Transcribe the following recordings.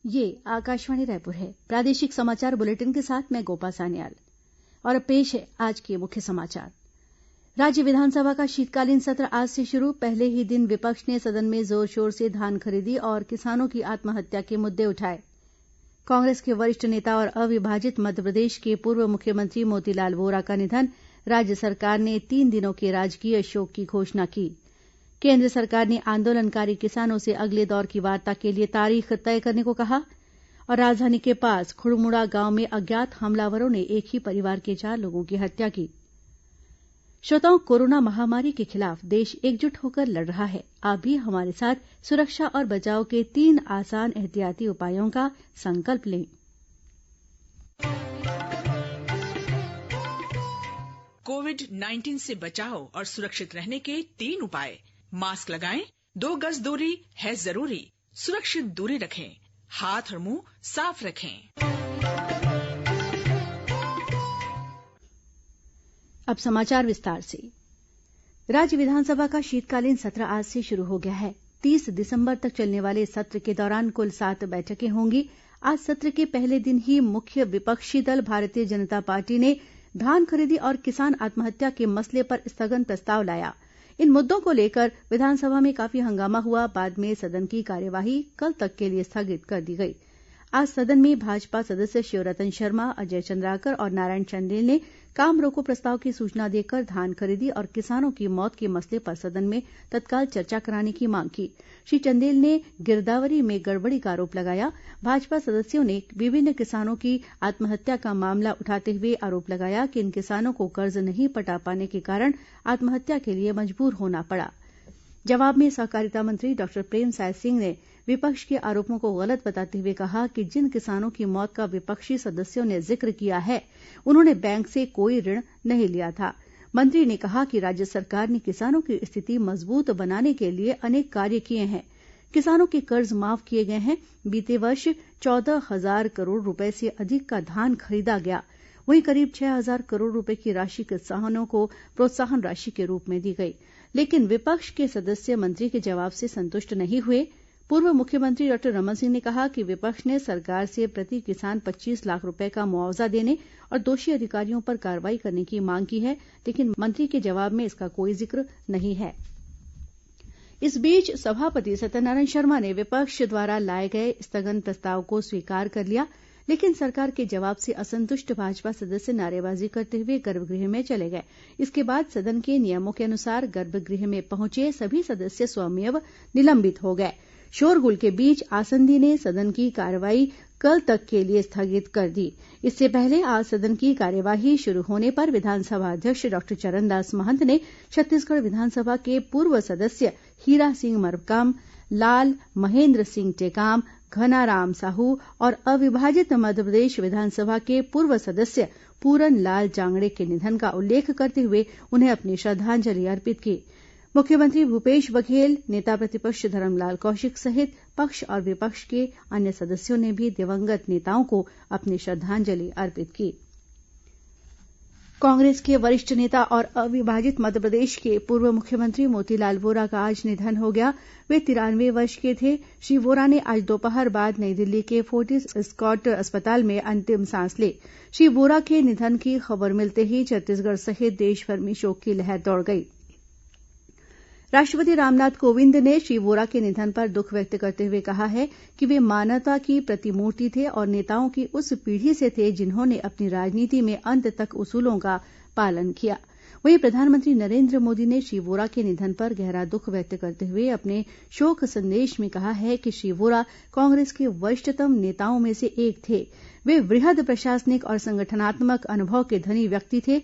ये आकाशवाणी रायपुर है। प्रादेशिक समाचार बुलेटिन के साथ मैं गोपा सान्याल। और अब पेश है आज के मुख्य समाचार। राज्य विधानसभा का शीतकालीन सत्र आज से शुरू। पहले ही दिन विपक्ष ने सदन में जोर शोर से धान खरीदी और किसानों की आत्महत्या के मुद्दे उठाए। कांग्रेस के वरिष्ठ नेता और अविभाजित मध्यप्रदेश के पूर्व मुख्यमंत्री मोतीलाल वोरा का निधन। राज्य सरकार ने 3 दिनों के राजकीय शोक की घोषणा की। केंद्र सरकार ने आंदोलनकारी किसानों से अगले दौर की वार्ता के लिए तारीख तय करने को कहा। और राजधानी के पास खुड़मुड़ा गांव में अज्ञात हमलावरों ने एक ही परिवार के 4 लोगों की हत्या की। श्रोताओं, कोरोना महामारी के खिलाफ देश एकजुट होकर लड़ रहा है। आप भी हमारे साथ सुरक्षा और बचाव के 3 आसान एहतियाती उपायों का संकल्प लें। कोविड-19 से बचाव और सुरक्षित रहने के 3 उपाय। मास्क लगाएं, 2 गज दूरी है जरूरी, सुरक्षित दूरी रखें, हाथ और मुंह साफ रखें। अब समाचार विस्तार से। राज्य विधानसभा का शीतकालीन सत्र आज से शुरू हो गया है। 30 दिसंबर तक चलने वाले सत्र के दौरान कुल 7 बैठकें होंगी। आज सत्र के पहले दिन ही मुख्य विपक्षी दल भारतीय जनता पार्टी ने धान खरीदी और किसान आत्महत्या के मसले पर स्थगन प्रस्ताव लाया। इन मुद्दों को लेकर विधानसभा में काफी हंगामा हुआ। बाद में सदन की कार्यवाही कल तक के लिए स्थगित कर दी गई। आज सदन में भाजपा सदस्य शिवरतन शर्मा, अजय चंद्राकर और नारायण चंदेल ने काम रोको प्रस्ताव की सूचना देकर धान खरीदी और किसानों की मौत के मसले पर सदन में तत्काल चर्चा कराने की मांग की। श्री चंदेल ने गिरदावरी में गड़बड़ी का आरोप लगाया। भाजपा सदस्यों ने विभिन्न किसानों की आत्महत्या का मामला उठाते हुए आरोप लगाया कि इन किसानों को कर्ज नहीं पटा पाने के कारण आत्महत्या के लिए मजबूर होना पड़ा। जवाब में सहकारिता मंत्री डॉक्टर प्रेमसाय सिंह ने विपक्ष के आरोपों को गलत बताते हुए कहा कि जिन किसानों की मौत का विपक्षी सदस्यों ने जिक्र किया है, उन्होंने बैंक से कोई ऋण नहीं लिया था। मंत्री ने कहा कि राज्य सरकार ने किसानों की स्थिति मजबूत बनाने के लिए अनेक कार्य किए हैं। किसानों के कर्ज माफ किए गए हैं। बीते वर्ष 14,000 करोड़ रुपए से अधिक का धान खरीदा गया। वहीं करीब 6,000 करोड़ रुपए की राशि किसानों को प्रोत्साहन राशि के रूप में दी गई। लेकिन विपक्ष के सदस्य मंत्री के जवाब से संतुष्ट नहीं हुए। पूर्व मुख्यमंत्री डॉक्टर रमन सिंह ने कहा कि विपक्ष ने सरकार से प्रति किसान 25 लाख रुपए का मुआवजा देने और दोषी अधिकारियों पर कार्रवाई करने की मांग की है, लेकिन मंत्री के जवाब में इसका कोई जिक्र नहीं है। इस बीच सभापति सत्यनारायण शर्मा ने विपक्ष द्वारा लाए गए स्थगन प्रस्ताव को स्वीकार कर लिया, लेकिन सरकार के जवाब से असंतुष्ट भाजपा सदस्य नारेबाजी करते हुए गर्भगृह में चले गए। इसके बाद सदन के नियमों के अनुसार गर्भगृह में पहुंचे सभी सदस्य स्वमेव निलंबित हो गए। शोरगुल के बीच आसंदी ने सदन की कार्यवाही कल तक के लिए स्थगित कर दी। इससे पहले आज सदन की कार्यवाही शुरू होने पर विधानसभा अध्यक्ष डॉक्टर चरणदास महंत ने छत्तीसगढ़ विधानसभा के पूर्व सदस्य हीरा सिंह मरकाम, लाल महेन्द्र सिंह टेकाम, घनाराम साहू और अविभाजित मध्यप्रदेश विधानसभा के पूर्व सदस्य पूरन लाल जांगड़े के निधन का उल्लेख करते हुए उन्हें अपनी श्रद्धांजलि अर्पित की। मुख्यमंत्री भूपेश बघेल, नेता प्रतिपक्ष धरमलाल कौशिक सहित पक्ष और विपक्ष के अन्य सदस्यों ने भी दिवंगत नेताओं को अपनी श्रद्धांजलि अर्पित की। कांग्रेस के वरिष्ठ नेता और अविभाजित मध्यप्रदेश के पूर्व मुख्यमंत्री मोतीलाल वोरा का आज निधन हो गया। वे 93 वर्ष के थे। श्री वोरा ने आज दोपहर बाद नई दिल्ली के फोर्टिस स्कॉट अस्पताल में अंतिम सांस ली। श्री वोरा के निधन की खबर मिलते ही छत्तीसगढ़ सहित देशभर में शोक की लहर दौड़ गई। राष्ट्रपति रामनाथ कोविंद ने श्री वोरा के निधन पर दुख व्यक्त करते हुए कहा है कि वे मानवता की प्रतिमूर्ति थे और नेताओं की उस पीढ़ी से थे जिन्होंने अपनी राजनीति में अंत तक उसूलों का पालन किया। वहीं प्रधानमंत्री नरेन्द्र मोदी ने श्री वोरा के निधन पर गहरा दुख व्यक्त करते हुए अपने शोक संदेश में कहा है कि श्री वोरा कांग्रेस के वरिष्ठतम नेताओं में से एक थे। वे वृहद प्रशासनिक और संगठनात्मक अनुभव के धनी व्यक्ति थे।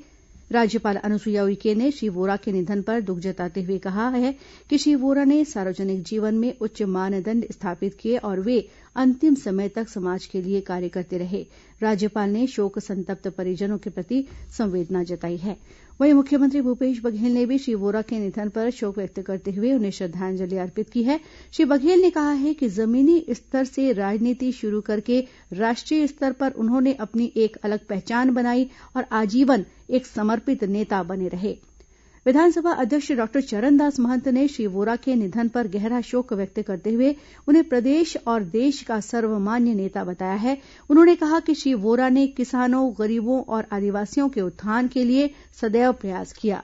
राज्यपाल अनुसुईया उइके ने श्री वोरा के निधन पर दुख जताते हुए कहा है कि श्री वोरा ने सार्वजनिक जीवन में उच्च मानदंड स्थापित किए और वे अंतिम समय तक समाज के लिए कार्य करते रहे। राज्यपाल ने शोक संतप्त परिजनों के प्रति संवेदना जताई है। वहीं मुख्यमंत्री भूपेश बघेल ने भी श्री वोरा के निधन पर शोक व्यक्त करते हुए उन्हें श्रद्धांजलि अर्पित की है। श्री बघेल ने कहा है कि जमीनी स्तर से राजनीति शुरू करके राष्ट्रीय स्तर पर उन्होंने अपनी एक अलग पहचान बनाई और आजीवन एक समर्पित नेता बने रहे। विधानसभा अध्यक्ष डॉक्टर चरणदास महंत ने श्री वोरा के निधन पर गहरा शोक व्यक्त करते हुए उन्हें प्रदेश और देश का सर्वमान्य नेता बताया है। उन्होंने कहा कि श्री वोरा ने किसानों, गरीबों और आदिवासियों के उत्थान के लिए सदैव प्रयास किया।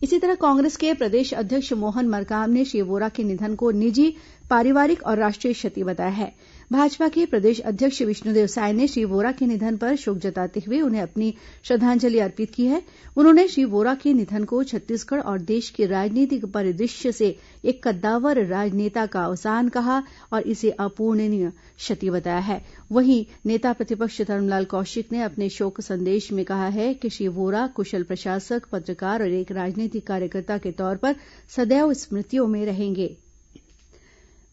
इसी तरह कांग्रेस के प्रदेश अध्यक्ष मोहन मरकाम ने श्री वोरा के निधन को निजी, पारिवारिक और राष्ट्रीय क्षति बताया है। भाजपा के प्रदेश अध्यक्ष विष्णुदेव साय ने श्री वोरा के निधन पर शोक जताते हुए उन्हें अपनी श्रद्धांजलि अर्पित की है। उन्होंने श्री वोरा के निधन को छत्तीसगढ़ और देश के राजनीतिक परिदृश्य से एक कद्दावर राजनेता का अवसान कहा और इसे अपूरणीय क्षति बताया है। वहीं नेता प्रतिपक्ष धरमलाल कौशिक ने अपने शोक संदेश में कहा है कि श्री वोरा कुशल प्रशासक, पत्रकार और एक राजनीतिक कार्यकर्ता के तौर पर सदैव स्मृतियों में रहेंगे।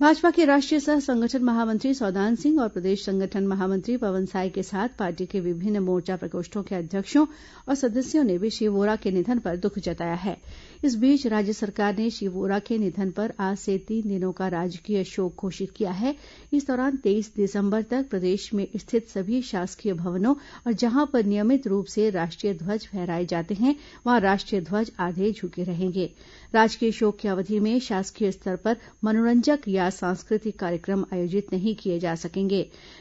भाजपा के राष्ट्रीय सह संगठन महामंत्री सौदान सिंह और प्रदेश संगठन महामंत्री पवन साय के साथ पार्टी के विभिन्न मोर्चा प्रकोष्ठों के अध्यक्षों और सदस्यों ने भी श्री वोरा के निधन पर दुख जताया है। इस बीच राज्य सरकार ने श्री वोरा के निधन पर आज से 3 दिनों का राजकीय शोक घोषित किया है। इस दौरान 23 दिसंबर तक प्रदेश में स्थित सभी शासकीय भवनों और जहां पर नियमित रूप से राष्ट्रीय ध्वज फहराए जाते हैं वहां राष्ट्रीय ध्वज आधे झुके रहेंगे। राजकीय शोक की अवधि में शासकीय स्तर पर मनोरंजक या सांस्कृतिक कार्यक्रम आयोजित नहीं किए जा सकेंगे।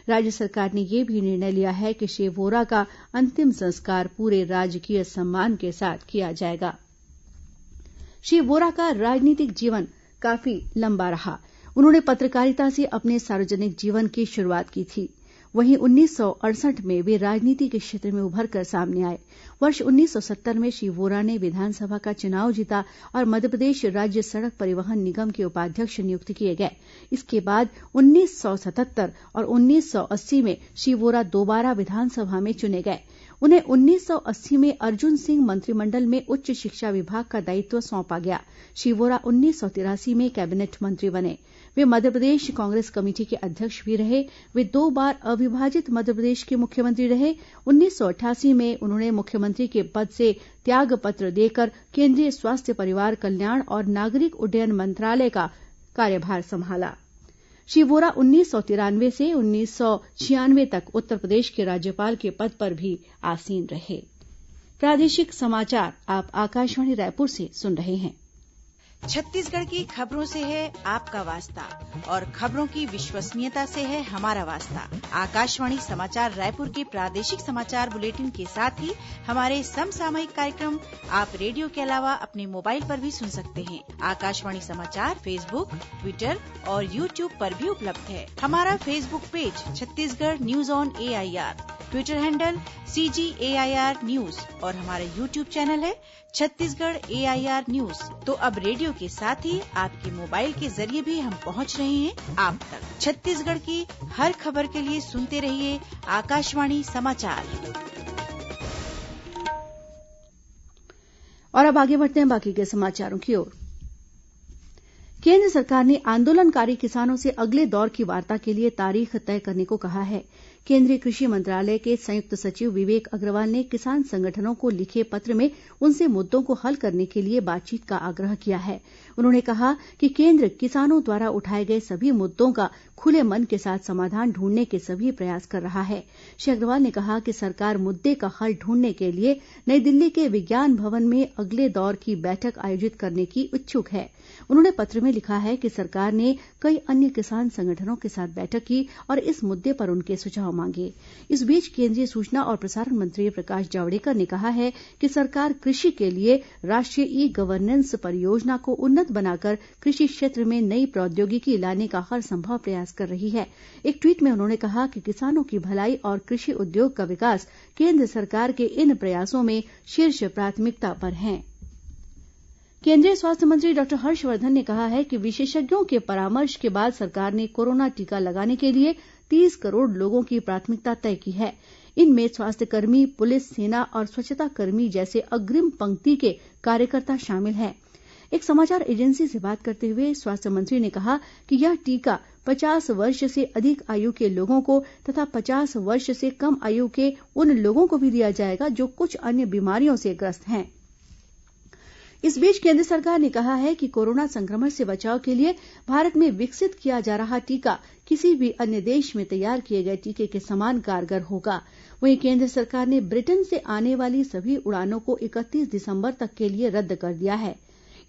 राज्य सरकार ने यह भी निर्णय लिया है कि श्री वोरा का अंतिम संस्कार पूरे राजकीय सम्मान के साथ किया जाएगा। श्री वोरा का राजनीतिक जीवन काफी लंबा रहा। उन्होंने पत्रकारिता से अपने सार्वजनिक जीवन की शुरुआत की थी। वहीं 1968 में वे राजनीति के क्षेत्र में उभर कर सामने आए। वर्ष 1970 में श्री वोरा ने विधानसभा का चुनाव जीता और मध्यप्रदेश राज्य सड़क परिवहन निगम के उपाध्यक्ष नियुक्त किए गए। इसके बाद 1977 और 1980 में श्री वोरा दोबारा विधानसभा में चुने गए। उन्हें 1980 में अर्जुन सिंह मंत्रिमंडल में उच्च शिक्षा विभाग का दायित्व सौंपा गया। श्री वोरा 1983 में कैबिनेट मंत्री बने। वे मध्यप्रदेश कांग्रेस कमेटी के अध्यक्ष भी रहे। वे 2 बार अविभाजित मध्यप्रदेश के मुख्यमंत्री रहे। 1988 में उन्होंने मुख्यमंत्री के पद से त्याग पत्र देकर केंद्रीय स्वास्थ्य, परिवार कल्याण और नागरिक उड्डयन मंत्रालय का कार्यभार संभाला। श्री वोरा 1993 से 1996 तक उत्तर प्रदेश के राज्यपाल के पद पर भी आसीन रहे। प्रादेशिक समाचार आप आकाशवाणी रायपुर से सुन रहे हैं। छत्तीसगढ़ की खबरों से है आपका वास्ता और खबरों की विश्वसनीयता से है हमारा वास्ता। आकाशवाणी समाचार रायपुर के प्रादेशिक समाचार बुलेटिन के साथ ही हमारे समसामयिक कार्यक्रम आप रेडियो के अलावा अपने मोबाइल पर भी सुन सकते हैं। आकाशवाणी समाचार फेसबुक, ट्विटर और यूट्यूब पर भी उपलब्ध है। हमारा Facebook page Chhattisgarh news on AIR, Twitter handle CGAIR news और हमारा यूट्यूब चैनल है छत्तीसगढ़ AIR न्यूज। तो अब रेडियो के साथ ही आपके मोबाइल के जरिए भी हम पहुंच रहे हैं आप तक। छत्तीसगढ़ की हर खबर के लिए सुनते रहिए आकाशवाणी समाचार। और अब आगे बढ़ते हैं बाकी के समाचारों की ओर। केंद्र सरकार ने आंदोलनकारी किसानों से अगले दौर की वार्ता के लिए तारीख तय करने को कहा है। केंद्रीय कृषि मंत्रालय के संयुक्त सचिव विवेक अग्रवाल ने किसान संगठनों को लिखे पत्र में उनसे मुद्दों को हल करने के लिए बातचीत का आग्रह किया है। उन्होंने कहा कि केंद्र किसानों द्वारा उठाए गए सभी मुद्दों का खुले मन के साथ समाधान ढूंढने के सभी प्रयास कर रहा है। श्री अग्रवाल ने कहा कि सरकार मुद्दे का हल ढूंढने के लिए नई दिल्ली के विज्ञान भवन में अगले दौर की बैठक आयोजित करने की इच्छुक है। उन्होंने पत्र में लिखा है कि सरकार ने कई अन्य किसान संगठनों के साथ बैठक की और इस मुद्दे पर उनके सुझाव मांगे। इस बीच केंद्रीय सूचना और प्रसारण मंत्री प्रकाश जावड़ेकर ने कहा है कि सरकार कृषि के लिए राष्ट्रीय ई-गवर्नेंस परियोजना को उन्नत बनाकर कृषि क्षेत्र में नई प्रौद्योगिकी लाने का हर संभव प्रयास कर रही है। एक ट्वीट में उन्होंने कहा कि किसानों की भलाई और कृषि उद्योग का विकास केंद्र सरकार के इन प्रयासों में शीर्ष प्राथमिकता पर है। केंद्रीय स्वास्थ्य मंत्री डॉक्टर हर्षवर्धन ने कहा है कि विशेषज्ञों के परामर्श के बाद सरकार ने कोरोना टीका लगाने के लिए 30 करोड़ लोगों की प्राथमिकता तय की है। इनमें स्वास्थ्यकर्मी, पुलिस, सेना और स्वच्छता कर्मी जैसे अग्रिम पंक्ति के कार्यकर्ता शामिल हैं। एक समाचार एजेंसी से बात करते हुए स्वास्थ्य मंत्री ने कहा कि यह टीका 50 वर्ष से अधिक आयु के लोगों को तथा 50 वर्ष से कम आयु के उन लोगों को भी दिया जाएगा जो कुछ अन्य बीमारियों से ग्रस्त हैं। इस बीच केंद्र सरकार ने कहा है कि कोरोना संक्रमण से बचाव के लिए भारत में विकसित किया जा रहा टीका किसी भी अन्य देश में तैयार किए गए टीके के समान कारगर होगा। वहीं केंद्र सरकार ने ब्रिटेन से आने वाली सभी उड़ानों को 31 दिसंबर तक के लिए रद्द कर दिया है।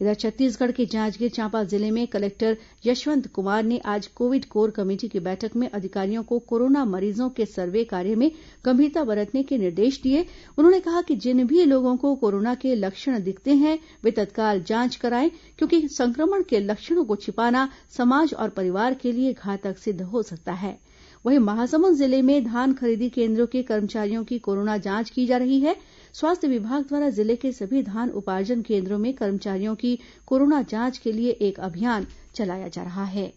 इधर छत्तीसगढ़ के जांजगीर चांपा जिले में कलेक्टर यशवंत कुमार ने आज कोविड कोर कमेटी की बैठक में अधिकारियों को कोरोना मरीजों के सर्वे कार्य में गंभीरता बरतने के निर्देश दिए। उन्होंने कहा कि जिन भी लोगों को कोरोना के लक्षण दिखते हैं वे तत्काल जांच कराएं, क्योंकि संक्रमण के लक्षणों को छिपाना समाज और परिवार के लिए घातक सिद्ध हो सकता है। वहीं महासमुंद जिले में धान खरीदी केंद्रों के कर्मचारियों की कोरोना जांच की जा रही है। स्वास्थ्य विभाग द्वारा जिले के सभी धान उपार्जन केंद्रों में कर्मचारियों की कोरोना जांच के लिए एक अभियान चलाया जा रहा है।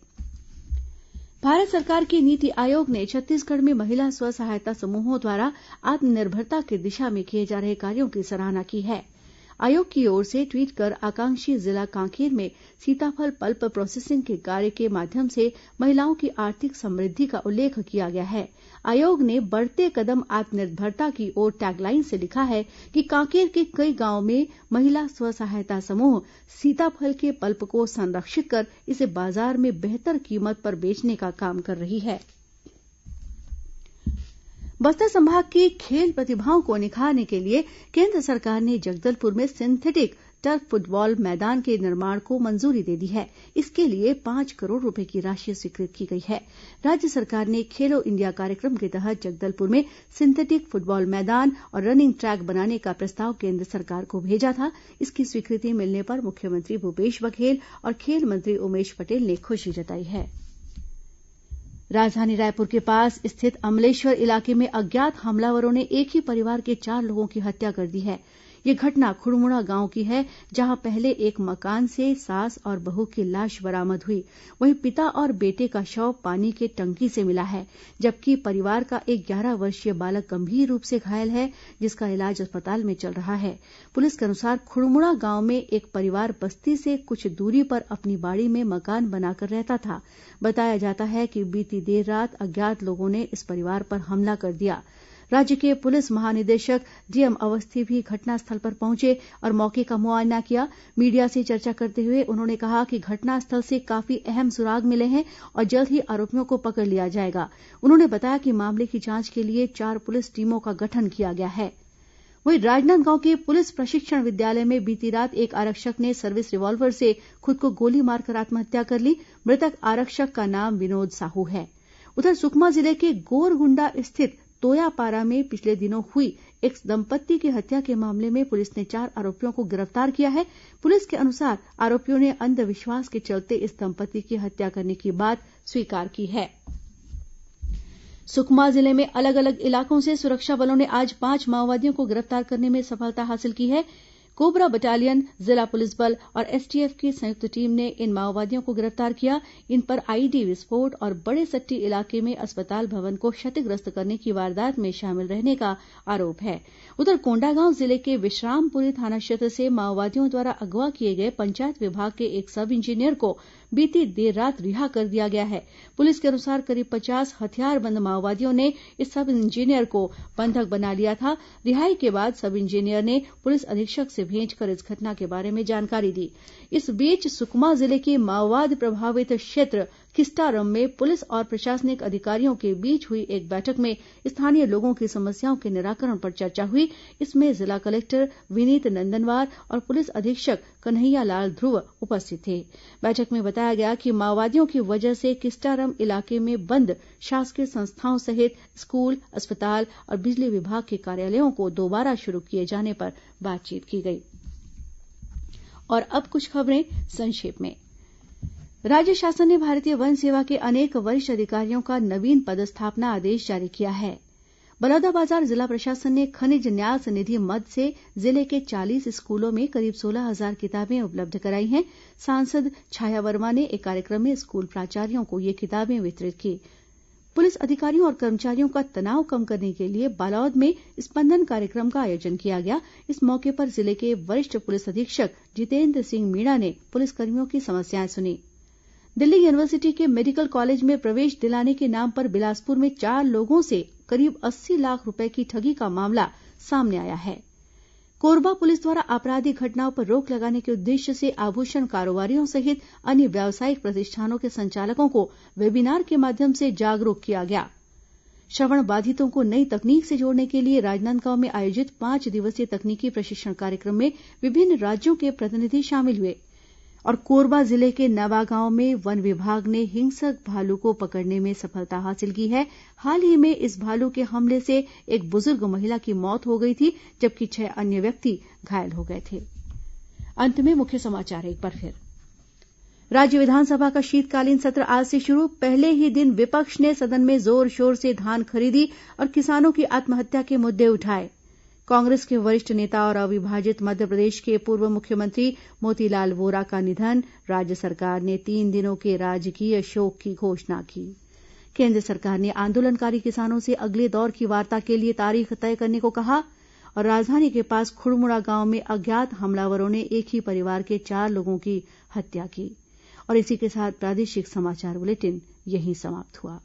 भारत सरकार की नीति आयोग ने छत्तीसगढ़ में महिला स्व सहायता समूहों द्वारा आत्मनिर्भरता की दिशा में किए जा रहे कार्यों की सराहना की है। आयोग की ओर से ट्वीट कर आकांक्षी जिला कांकेर में सीताफल पल्प प्रोसेसिंग के कार्य के माध्यम से महिलाओं की आर्थिक समृद्धि का उल्लेख किया गया है। आयोग ने बढ़ते कदम आत्मनिर्भरता की ओर टैगलाइन से लिखा है कि कांकेर के कई गांवों में महिला स्व सहायता समूह सीताफल के पल्प को संरक्षित कर इसे बाजार में बेहतर कीमत पर बेचने का काम कर रही है। बस्तर संभाग की खेल प्रतिभाओं को निखारने के लिए केंद्र सरकार ने जगदलपुर में सिंथेटिक टर्फ फुटबॉल मैदान के निर्माण को मंजूरी दे दी है। इसके लिए 5 करोड़ रुपए की राशि स्वीकृत की गई है। राज्य सरकार ने खेलो इंडिया कार्यक्रम के तहत जगदलपुर में सिंथेटिक फुटबॉल मैदान और रनिंग ट्रैक बनाने का प्रस्ताव केंद्र सरकार को भेजा था। इसकी स्वीकृति मिलने पर मुख्यमंत्री भूपेश बघेल और खेल मंत्री उमेश पटेल ने खुशी जताई है। राजधानी रायपुर के पास स्थित अमलेश्वर इलाके में अज्ञात हमलावरों ने एक ही परिवार के 4 लोगों की हत्या कर दी है। यह घटना खुड़मुड़ा गांव की है, जहां पहले एक मकान से सास और बहू की लाश बरामद हुई। वहीं पिता और बेटे का शव पानी के टंकी से मिला है, जबकि परिवार का एक 11 वर्षीय बालक गंभीर रूप से घायल है, जिसका इलाज अस्पताल में चल रहा है। पुलिस के अनुसार खुड़मुड़ा गांव में एक परिवार बस्ती से कुछ दूरी पर अपनी बाड़ी में मकान बनाकर रहता था। बताया जाता है कि बीती देर रात अज्ञात लोगों ने इस परिवार पर हमला कर दिया। राज्य के पुलिस महानिदेशक डीएम अवस्थी भी घटनास्थल पर पहुंचे और मौके का मुआयना किया। मीडिया से चर्चा करते हुए उन्होंने कहा कि घटनास्थल से काफी अहम सुराग मिले हैं और जल्द ही आरोपियों को पकड़ लिया जाएगा। उन्होंने बताया कि मामले की जांच के लिए 4 पुलिस टीमों का गठन किया गया है। वहीं राजनांदगांव के पुलिस प्रशिक्षण विद्यालय में बीती रात एक आरक्षक ने सर्विस रिवॉल्वर से खुद को गोली मारकर आत्महत्या कर ली। मृतक आरक्षक का नाम विनोद साहू है। उधर सुकमा जिले के गोरगुंडा स्थित तोयापारा में पिछले दिनों हुई एक दंपत्ति की हत्या के मामले में पुलिस ने 4 आरोपियों को गिरफ्तार किया है। पुलिस के अनुसार आरोपियों ने अंधविश्वास के चलते इस दंपत्ति की हत्या करने की बात स्वीकार की है। सुकमा जिले में अलग अलग इलाकों से सुरक्षा बलों ने आज 5 माओवादियों को गिरफ्तार करने में सफलता हासिल की है। कोबरा बटालियन, जिला पुलिस बल और एसटीएफ की संयुक्त टीम ने इन माओवादियों को गिरफ्तार किया। इन पर आईडी विस्फोट और बड़े सट्टी इलाके में अस्पताल भवन को क्षतिग्रस्त करने की वारदात में शामिल रहने का आरोप है। उधर कोंडागांव जिले के विश्रामपुरी थाना क्षेत्र से माओवादियों द्वारा अगवा किए गए पंचायत विभाग के एक सब इंजीनियर को बीती देर रात रिहा कर दिया गया है। पुलिस के अनुसार करीब 50 हथियारबंद माओवादियों ने इस सब इंजीनियर को बंधक बना लिया था। रिहाई के बाद सब इंजीनियर ने पुलिस अधीक्षक से भेंट कर इस घटना के बारे में जानकारी दी। इस बीच सुकमा जिले के माओवाद प्रभावित क्षेत्र किस्टारम में पुलिस और प्रशासनिक अधिकारियों के बीच हुई एक बैठक में स्थानीय लोगों की समस्याओं के निराकरण पर चर्चा हुई। इसमें जिला कलेक्टर विनीत नंदनवार और पुलिस अधीक्षक कन्हैयालाल ध्रुव उपस्थित थे। बैठक में बताया गया कि माओवादियों की वजह से किस्टारम इलाके में बंद शासकीय संस्थाओं सहित स्कूल, अस्पताल और बिजली विभाग के कार्यालयों को दोबारा शुरू किए जाने पर बातचीत की गई। और अब कुछ खबरें संक्षेप में। राज्य शासन ने भारतीय वन सेवा के अनेक वरिष्ठ अधिकारियों का नवीन पदस्थापना आदेश जारी किया है। बलौदाबाजार जिला प्रशासन ने खनिज न्यास निधि मद से जिले के 40 स्कूलों में करीब 16,000 किताबें उपलब्ध कराई हैं। सांसद छाया वर्मा ने एक कार्यक्रम में स्कूल प्राचार्यों को ये किताबें वितरित की। पुलिस अधिकारियों और कर्मचारियों का तनाव कम करने के लिए बालोद में स्पंदन कार्यक्रम का आयोजन किया गया। इस मौके पर जिले के वरिष्ठ पुलिस अधीक्षक जितेंद्र सिंह मीणा ने पुलिसकर्मियों की समस्याएं सुनी। दिल्ली यूनिवर्सिटी के मेडिकल कॉलेज में प्रवेश दिलाने के नाम पर बिलासपुर में 4 लोगों से करीब 80 लाख रुपए की ठगी का मामला सामने आया है। कोरबा पुलिस द्वारा आपराधिक घटनाओं पर रोक लगाने के उद्देश्य से आभूषण कारोबारियों सहित अन्य व्यावसायिक प्रतिष्ठानों के संचालकों को वेबिनार के माध्यम से जागरूक किया गया। श्रवण बाधितों को नई तकनीक से जोड़ने के लिए राजनांदगांव में आयोजित 5 दिवसीय तकनीकी प्रशिक्षण कार्यक्रम में विभिन्न राज्यों के प्रतिनिधि शामिल हुए और कोरबा जिले के नवागांव में वन विभाग ने हिंसक भालू को पकड़ने में सफलता हासिल की है। हाल ही में इस भालू के हमले से एक बुजुर्ग महिला की मौत हो गई थी, जबकि 6 अन्य व्यक्ति घायल हो गए थे। अंत में मुख्य समाचार एक बार फिर। राज्य विधानसभा का शीतकालीन सत्र आज से शुरू। पहले ही दिन विपक्ष ने सदन में जोर शोर से धान खरीदी और किसानों की आत्महत्या के मुद्दे उठाए। कांग्रेस के वरिष्ठ नेता और अविभाजित मध्यप्रदेश के पूर्व मुख्यमंत्री मोतीलाल वोरा का निधन। राज्य सरकार ने 3 दिनों के राजकीय शोक की घोषणा की। केंद्र सरकार ने आंदोलनकारी किसानों से अगले दौर की वार्ता के लिए तारीख तय करने को कहा। और राजधानी के पास खुड़मुड़ा गांव में अज्ञात हमलावरों ने एक ही परिवार के 4 लोगों की हत्या की। और इसी के साथ प्रादेशिक समाचार बुलेटिन यहीं समाप्त हुआ।